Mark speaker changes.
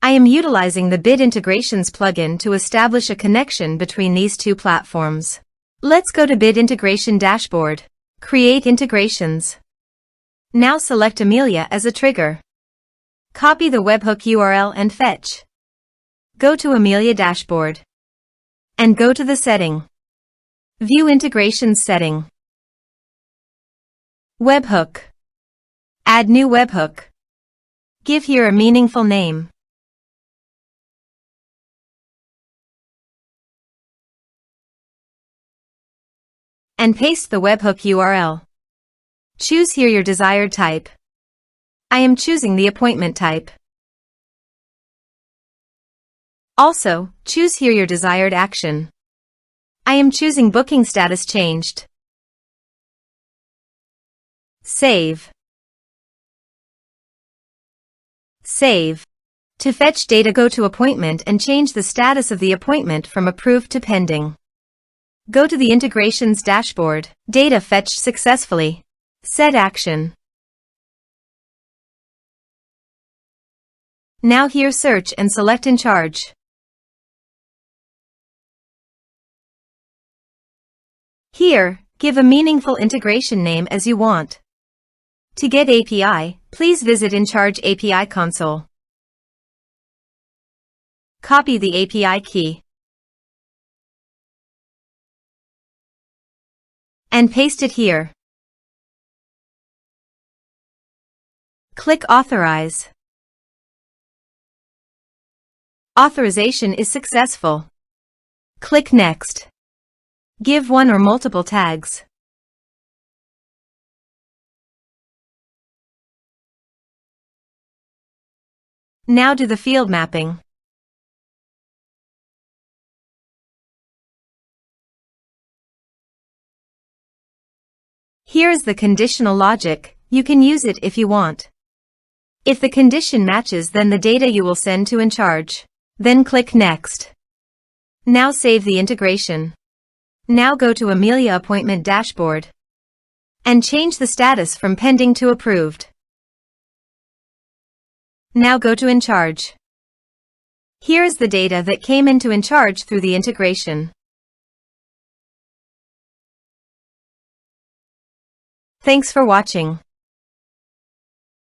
Speaker 1: I am utilizing the Bid Integrations plugin to establish a connection between these two platforms. Let's go to Bid Integration Dashboard. Create integrations. Now select Amelia as a trigger. Copy the webhook URL and fetch. Go to Amelia Dashboard. And go to the setting. View Integrations setting. Webhook. Add new webhook. Give here a meaningful name. And paste the webhook URL. Choose here your desired type. I am choosing the appointment type. Also, choose here your desired action. I am choosing booking status changed. Save. Save. To fetch data, go to Appointment and change the status of the appointment from approved to pending. Go to the Integrations dashboard. Data fetched successfully. Set action. Now here search and select Encharge. Here, give a meaningful integration name as you want. To get API, please visit Encharge API console. Copy the API key. And paste it here. Click Authorize. Authorization is successful. Click Next. Give one or multiple tags. Now do the field mapping. Here is the conditional logic. You can use it if you want. If the condition matches, then the data you will send to Encharge. Then click Next. Now save the integration. Now go to Amelia Appointment Dashboard. And change the status from pending to approved. Now go to Encharge. Here is the data that came into Encharge through the integration. Thanks for watching.